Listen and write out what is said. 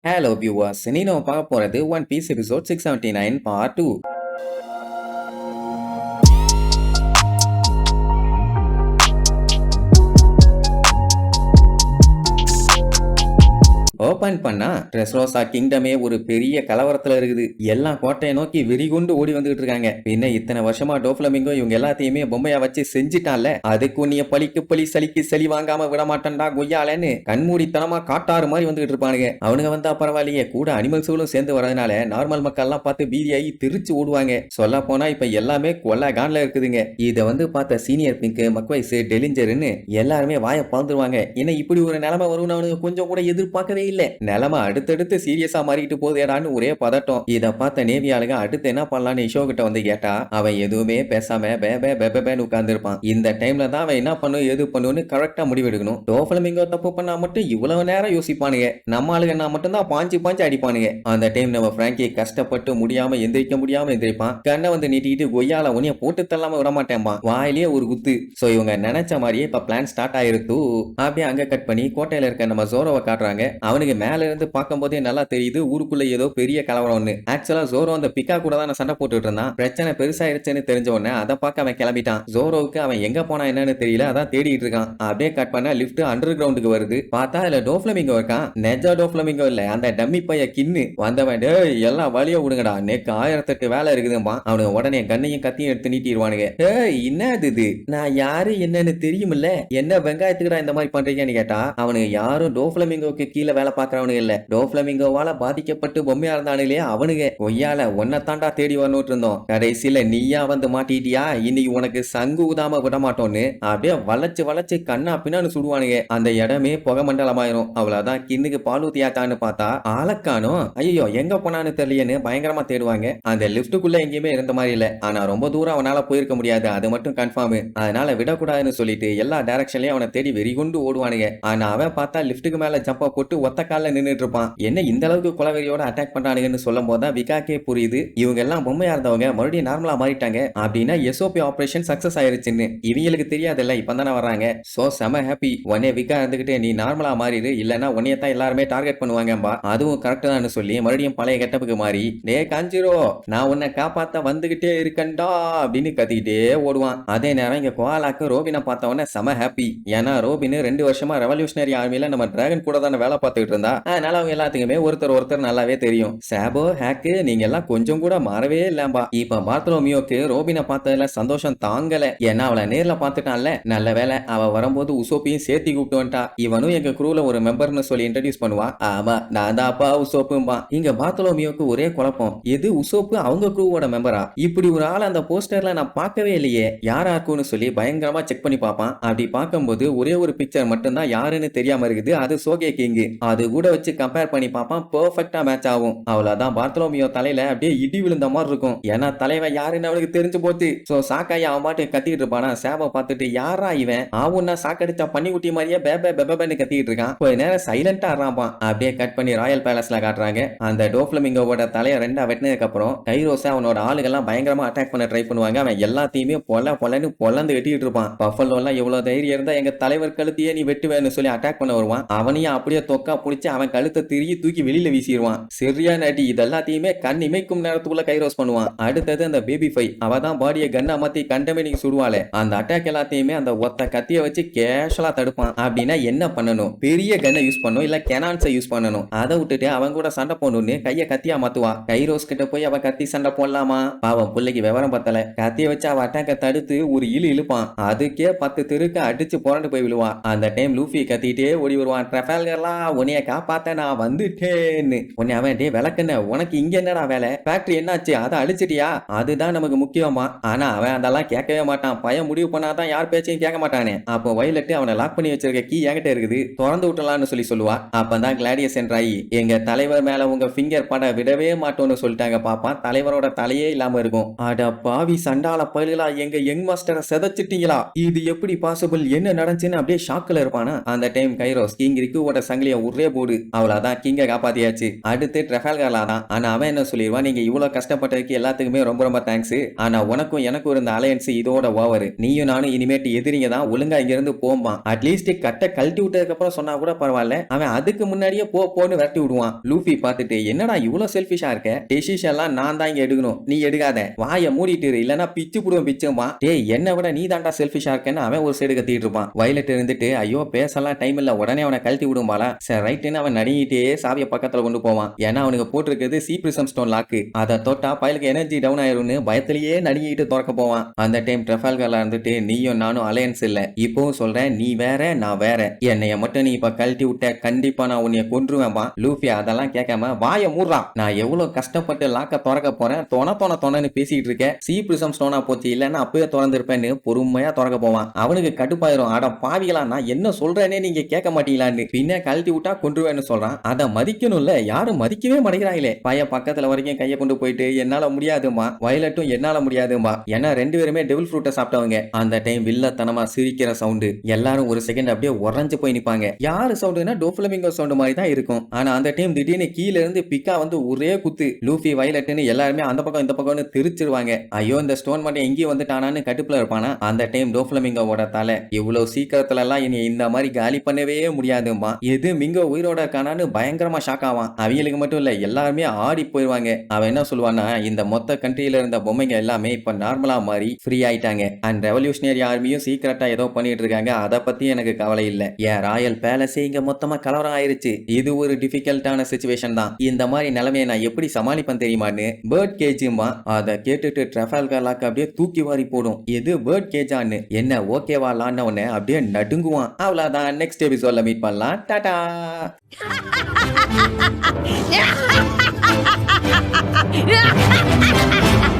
Hello viewers, இன்னைக்கு நம்ம பார்க்க போறது one piece episode 679 part 2. Open பண்ணா ட்ரெஸ்ரோசா கிங்டமே ஒரு பெரிய கலவரத்துல இருக்குது. எல்லாம் கோட்டையை நோக்கி வெறிகொண்டு ஓடி வந்துட்டு இருக்காங்க. பின்ன இத்தனை வருஷமா டோஃப்ளமிங்கோ இவங்க எல்லாத்தையுமே பொம்மையா வச்சு செஞ்சுட்டான்ல, அதுக்கு நீ பழிக்கு பழி சலிக்கு சளி வாங்காம விட மாட்டேன்டா கொய்யாலன்னு கண்மூடித்தனமா காட்டாறு மாதிரி வந்துட்டு இருப்பானுங்க. அவனுங்க வந்தா பரவாயில்லையே, கூட அனிமல்ஸுகளும் சேர்ந்து வரதுனால நார்மல் மக்கள் எல்லாம் பார்த்து பீதியாகி திருச்சு ஓடுவாங்க. சொல்ல போனா இப்ப எல்லாமே கொல்ல கான்ல இருக்குதுங்க. இதை பார்த்த சீனியர் பிங்க், மக்வைஸ், டெலிஞ்சர்னு எல்லாருமே வாயை பறந்துருவாங்க. ஏன்னா இப்படி ஒரு நிலைமை வரும்னு அவனுக்கு கொஞ்சம் கூட எதிர்பார்க்கவே இல்ல. நிலைமை அடுத்தடுத்து சீரியஸா மாறிட்டு போதேடான்னு ஒரே பதட்டம். இத பார்த்த நேவி ஆளுங்க அடுத்து என்ன பண்ணலான்னு இஷோ கிட்ட வந்து கேட்டா அவன் எதுவுமே பேசாம பேபேன்னு உட்கார்ந்து இருப்பான். இந்த டைம்ல தான் அவன் என்ன பண்ணும் எது பண்ணுன்னு கரெக்டா முடிவெடுக்கணும். டோஃப்ளமிங்கோ தப்பு பண்ணா மட்டும் இவ்வளவு நேரம் யோசிப்பானுங்க. நம்ம ஆளுங்க மட்டும் தான் பாஞ்சு அடிப்பானுங்க. அந்த டைம் நம்ம பிராங்கி கஷ்டப்பட்டு முடியாம எந்திரிப்பான். கண்ணை நீட்டிட்டு கொய்யால உனிய போட்டு தள்ளாம விட மாட்டேன்பா. வாயிலேயே ஒரு குத்து. சோ இவங்க நினைச்ச மாதிரியே இப்ப பிளான் ஸ்டார்ட் ஆயிருக்கு. அப்படியே அங்க கட் பண்ணி கோட்டையில இருக்க நம்ம ஜோரோவை காட்டுறாங்க. அவனுக்கு மேல இருந்து பார்க்கும் போதே நல்லா தெரியுது ஊருக்குள்ள ஏதோ பெரிய கலவரம்னு. ஆக்சுவலா ஜோரோ அந்த பிக்கா கூட தான் சண்டை போட்டுட்டு இருந்தான். பிரச்சனை பெருசாயிருச்சுன்னு தெரிஞ்ச உடனே அதை பார்க்க அவன் கிளம்பிட்டான். ஜோரோவுக்கு அவன் எங்க போனா என்னன்னு தெரியல, அதான் தேடிட்டு இருக்கான். அப்படியே கட் பண்ண லிப்ட் அண்டர் கிரவுண்டுக்கு வருது. பார்த்தா அதுல டோஃப்ளமிங்கோ இருக்கான். நெஜா டோஃப்ளமிங்கோ இல்ல, அந்த டம்மி பைய கின்னு வந்தவன். எல்லாம் வழிய விடுங்கடா, நெக்கு 1008 வேலை இருக்குதும்பா. அவனுக்கு உடனே கண்ணையும் கத்தியும் எடுத்து நீட்டிடுவானுங்க. என்ன இது, நான் யாரு என்னன்னு தெரியுமில்ல, என்ன வெங்காயத்துக்குடா இந்த மாதிரி பண்றீங்கன்னு கேட்டா அவனுக்கு யாரும் டோஃப்ளமிங்கோக்கு கீழே வேலை பார்க்கறவனுங்க இல்ல, டோஃப்ளமிங்கோவால பாதிக்கப்பட்டு பொம்மையா இருந்தானுங்களே அவனுங்க. கொய்யால ஒன்ன தாண்டா தேடி வரணும்னு இருந்தோம். கடைசியில நீயா வந்து மாட்டிட்டியா, இன்னைக்கு உனக்கு சங்கு ஊதாம விட மாட்டோன்னு அப்படியே வளைச்சு கண்ணா பின்னான்னு சுடுவானுங்க. அந்த இடமே புகை மண்டலமாயிரும். அவ்வளவுதான், கிண்ணுக்கு பால் ஊத்தியாத்தான்னு பார்த்தா ஆளக்கானோ. ஐயோ எங்க போனான்னு தெரியலன்னு பயங்கரமா தேடுவாங்க. அந்த லிப்டுக்குள்ள எங்கேயுமே இருந்த மாதிரி இல்ல. ஆனா ரொம்ப தூரம் அவனால போயிருக்க முடியாது, அது மட்டும் கன்ஃபார்ம். அதனால விடக்கூடாதுன்னு சொல்லிட்டு எல்லா டைரக்ஷன்லயும் அவனை தேடி வெறிகுண்டு ஓடுவானுங்க. ஆனா அவன் பார்த்தா லிப்டுக்கு மேல ஜம்ப போட்டு ஒத்த கால நின்னுட்டு இருப்பான். என்ன இந்த அளவுக்கு கொலவெறியோட அட்டாக் பண்றானுங்கன்னு சொல்லும் போதுதான் விகாக்கே புரியுது இவங்க எல்லாம் பொம்மையா இருந்தவங்க மறுபடியும் நார்மலா மாறிட்டாங்க அப்படின்னா எஸ்ஓபி ஆபரேஷன் சக்சஸ் ஆயிருச்சுன்னு. இவங்களுக்கு தெரியாதுல்ல, இப்பதானே வர்றாங்க. சோ செம ஹாப்பி. உடனே விகா இருந்துகிட்டு நீ நார்மலா மாறிடு, இல்லன்னா உன்னைய தான் எல்லாருமே டார்கெட் பண்ணுவாங்கம்பா. அதுவும் கரெக்ட் தான் சொல்லி மறுபடியும் பழைய கெட்டப்புக்கு மாறி டே காஞ்சிரோ நான் உன்னை காப்பாத்த வந்துகிட்டே இருக்கண்டா அப்படின்னு கத்திக்கிட்டே ஓடுவான். அதே நேரம் இங்க கோலாக்கு ரோபினை பார்த்தவொடனே செம ஹாப்பி. ஏன்னா ரோபின் 2 வருஷமா ரெவல்யூஷனரி ஆர்மியில நம்ம டிராகன் கூட தானே வேலை பார்த்துட்டு இருந்தா. அதனால அவங்க எல்லாத்துக்குமே ஒருத்தர் நல்லாவே தெரியும். சாபோ ஹேக்கு நீங்க எல்லாம் கொஞ்சம் கூட மாறவே இல்லம்பா. இப்ப பார்த்தலோமியோக்கு ரோபினை பார்த்ததுல சந்தோஷம் தாங்கல. ஏன்னா அவளை நேர்ல பார்த்துட்டான்ல. நல்ல வேலை அவ வரும்போது உசோப்பையும் சேர்த்தி கூப்பிட்டு வந்துட்டா. இவனும் எங்க குரூல ஒரு மெம்பர்னு சொல்லி இன்ட்ரடியூஸ் பண்ணுவான். ஆமா நான் தான்ப்பா உசோப்பும்பா. இங்க பார்த்தலோமியோக்கு ஒரே குழப்பம், எது உசோப்பு அவங்க குரூவோட மெம்பரா? இப்படி ஒரு ஆள் அந்த போஸ்டர்ல நான் பார்க்கவே இல்லையே, யாரா இருக்கும்னு சொல்லி பயங்கரமா செக் பண்ணி பார்ப்பான். அப்படி பார்க்கும்போது ஒரே ஒரு பிக்சர் மட்டும் தான் யாருன்னு தெரியாம இருக்குது, அது சோகே கிங். அது கூட வச்சு கம்பேர் பண்ணி பார்ப்பான், பெர்ஃபெக்ட்டா மேட்ச் ஆகும். அவ்வளவுதான், பார்த்தலோமியோ தலையில அப்படியே இடி விழுந்த மாதிரி இருக்கும். ஏன்னா தலைவன் யாருன்னு அவனுக்கு தெரிஞ்சு போச்சு. சோ சாக்காய் அவன் பாட்டு கத்திட்டு இருப்பானா. சேவை பார்த்துட்டு யாரா இவன் ஆவுன்னா சாக்கடிச்சா பண்ணி குட்டி மாதிரியே பேபேன்னு கத்திட்டு இருக்கான். கொஞ்ச நேரம் சைலண்டா ஆறான். அப்படியே கட் பண்ணி ராயல் பேலஸ்ல காட்டுறாங்க. அந்த டோஃப்ளமிங்கோட தலையை ரெண்டா வெட்டினதுக்கு அப்புறம் கைரோஸை அவனோட ஆளுகெல்லாம் பயங்கரமா அட்டாக் பண்ண ட்ரை பண்ணுவாங்க. அவன் எல்லாத்தையுமே பொலன்னு பொலந்து வெட்டிட்டு இருப்பான். பஃபலோ எல்லாம் எவ்வளவு தைரியம் இருந்தா எங்க தலைவர் கழுத்தையே நீ வெட்டுவேன்னு சொல்லி அட்டாக் பண்ண வருவான். அவனையும் அப்படியே தொக்கா புடிச்சு அவன் கழுத்தை திருகி தூக்கி வெளியில வீசிடுவான். சரியான அடி. இது எல்லாத்தையுமே கண் இமைக்கும் நேரத்துக்குள்ள கைரோஸ் பண்ணுவான். அடுத்தது அந்த பேபி ஃபை, அவ தான் பாடியை கண்ணா மாத்தி கண்டமேனிக்கு சுடுவாளே. அந்த அட்டாக் எல்லாத்தையுமே அந்த ஒத்த கத்திய வச்சு கேஷலா தடுப்பான். அப்படின்னா என்ன பண்ணணும், பெரிய கண்ணை யூஸ் பண்ணணும், இல்ல கெனான்ஸை யூஸ் பண்ணணும். அதை விட்டுட்டு அவன் கூட சண்டை போடணும்னு கைய கத்தியா மாத்துவா. கைரோஸ் கிட்ட போய் அவ கத்தி சண்டை போடலாமா? பாவம் பிள்ளைக்கு விவரம் பத்தல. கத்திய வச்சு அவ அட்டாக்க தடுத்து ஒரு இழுப்பான். அதுக்கே 10 தெருக்கு அடிச்சு புரண்டு போய் விழுவான். அந்த டைம் லூஃபி கத்திட்டே ஓடி வருவான். ட்ரஃபால்கர்லா உன்னைய காப்பாத்த நான் வந்துட்டேன்னு. உன்னை அவன் டே விளக்குன உனக்கு இங்க என்னடா வேலை, ஃபேக்டரி என்னாச்சு அதை அழிச்சிட்டியா, அதுதான் நமக்கு முக்கியமா. ஆனா அவன் அதெல்லாம் கேட்கவே மாட்டான். பையன் முடிவு பண்ணாதான் யார் பேச்சையும் கேட்க மாட்டானே. அப்போ வயலட்டு அவனை லாக் பண்ணி வச்சிருக்க கீ என்கிட்ட இருக்குது, திறந்து விட்டலாம்னு சொல்லுவா. அப்பதான் கிளாடியஸ் என்றாயி எங்க தலைவர் மேல உங்க ஃபிங்கர் பட விடவே மாட்டோம்னு சொல்லிட்டாங்க. பாப்பான் தலைவரோட தலையே இல்லாம இருக்கும். அட பாவி சண்டால பயிலா, எங்க யங் மாஸ்டரை செதச்சிட்டீங்களா, இது எப்படி பாசிபிள், என்ன நடந்துச்சுன்னு அப்படியே ஷாக்ல இருப்பானா. அந்த டைம் கைரோஸ் கிங் ரிக்குவோட சங்கிலிய ஒரே போடு. அவ்வளவுதான், கிங்க காப்பாத்தியாச்சு. அடுத்து ட்ரெஃபால்கர்ல தான். ஆனா அவன் என்ன சொல்லிடுவான், நீங்க இவ்வளவு கஷ்டப்பட்டதுக்கு எல்லாத்துக்குமே ரொம்ப ரொம்ப தேங்க்ஸ். ஆனா உனக்கும் எனக்கும் இருந்த அலையன்ஸ் இதோட ஓவர். நீயும் நானும் இனிமேட்டு எதிரிங்க தான். ஒழுங்கா இங்க இருந்து போம்பான். அட்லீஸ்ட் கட்ட கழட்டி விட்டதுக்கு அப்புறம் சொன்னா கூட பரவாயில்ல. அவன் அதுக்கு முன்னாடியே போன்னு விரட்டி விடுவான். லூஃபி பார்த்துட்டு என்னடா இவ்வளவு செல்ஃபிஷா இருக்க, டெசிஷன் எல்லாம் நான் தான் இங்க எடுக்கணும், நீ எடுக்காத, வாயை மூடிட்டு இரு, இல்லனா பிச்சு புடுவேன் பிச்சுமா. டேய் என்னை விட நீ தான்டா செல்ஃபிஷா இருக்கேன்னு அவன் ஒரு சைடு கத்திட்டு இருப்பான். வயலட் இருந்துட்டு ஐயோ பேசலாம் டைம் இல்ல, உடனே அவனை கழட்டி விடும்பாலா. சரி ரைட்டுன்னு அவன் நடுங்கிட்டே சாவியை பக்கத்துல கொண்டு போவான். ஏன்னா அவனுக்கு போட்டிருக்கிறது சி பிரிசம் ஸ்டோன் லாக்கு. அதை தொட்டா பயலுக்கு எனர்ஜி டவுன் ஆயிரும்னு பயத்திலேயே நடுங்கிட்டு திறக்க போவான். அந்த டைம் ட்ரெஃபால்கர்ல இருந்துட்டு நீயும் நானும் அலையன்ஸ் இல்ல, இப்பவும் சொல்றேன், நீ வேற நான் வேற, என்னைய மட்டும் நீ இப்ப கழட்டி விட்ட கண்டிப்பா நான் உன்னைய கொன்றுவேன்பா. லூஃபி அதெல்லாம் கேட்காம வாயை மூடுறான். நான் எவ்வளவு கஷ்டப்பட்டு லாக்க திறக்க போறேன், தொணன்னு பேசிட்டு இருக்க, சி பிரிசம் ஸ்டோனா போச்சு, இல்லன்னா அப்பவே திறந்திருப்பேன்னு பொறுமையா திறக்க போவான். அவனுக்கு கடுப்பாயிரும். அட பாவிகளா, நான் என்ன சொல்றேனே நீங்க கேட்க மாட்டீங்களான்னு. பின்ன கழட்டி விட்டா கொன்றுவேன்னு சொல்றான். அதை மதிக்கணும்ல, யாரும் மதிக்கவே மாட்டேங்கிறாங்களே. பையன் பக்கத்துல வரைக்கும் கையை கொண்டு போயிட்டு என்னால முடியாதுமா, வயலட்டும் என்னால முடியாதுமா, ஏன்னா ரெண்டு பேருமே டெவில் ஃப்ரூட்டை சாப்பிட்டவங்க. அந்த டைம் வில்லத்தனமா சிரிக்கிற சவுண்டு, எல்லாரும் ஒரு செகண்ட் அப்படியே உறைஞ்சு போய் நிப்பாங்க. யாரு சவுண்டுனா டோஃப்ளமிங்கோ சவுண்டு மாதிரி தான் இருக்கும். ஆனா அந்த டைம் திடீர்னு கீழ இருந்து பிக்கா வந்து ஒரே குத்து, லூஃபி வயலட்னு எல்லாருமே அந்த பக்கம் இந்த பக்கம்னு தெரிச்சிருவாங்க. ஐயோ இந்த ஸ்டோன் மட்டும் எங்கேயும் வந்துட்டானான்னு கட்டுப்புல இருப்பானா. அந்த டைம் டோஃப்ளமிங்கோட தலை, இவ்வளவு சீக்கிரத்துல எல்லாம் இனி இந்த மாதிரி காலி பண்ணவே முடியாதுமா, எது மிங்கோ உயிரோட இருக்கானான்னு பயங்கரமா ஷாக் ஆவான். அவங்களுக்கு மட்டும் இல்ல, எல்லாருமே ஆடி போயிருவாங்க. அவன் என்ன சொல்லுவான்னா, இந்த மொத்த கண்ட்ரியில இருந்த பொம்மைங்க எல்லாமே இப்ப நார்மலா மாறி ஃப்ரீ ஆயிட்டாங்க. அண்ட் ரெவல்யூஷனரி ஆர்மியும் சீக்கிரட்டா ஏதோ பண்ணிட்டு இருக்காங்க, அதை பத்தி எனக்கு கவலை இல்ல. ஏன் ராயல் பேலஸே இங்க மொத்தமா கலவரம் ஆயிருச்சு. இது ஒரு டிஃபிகல்ட்டான சிச்சுவேஷன் தான். இந்த மாதிரி நிலைமையை நான் எப்படி சமாளிப்பேன் தெரியுமான்னு பேர்ட் கேஜுமா. அதை கேட்டுட்டு ட்ரெஃபால்கர் லாக் அப்படியே தூக்கி வாரி போடும். எது பேர்ட் கேஜான்னு. என்ன ஓகேவா லான்னு உடனே அப்படியே நடுங்குவான். அவ்வளவுதான், நெக்ஸ்ட் எபிசோட்ல மீட் பண்ணலாம். Tata. Ha ha ha ha!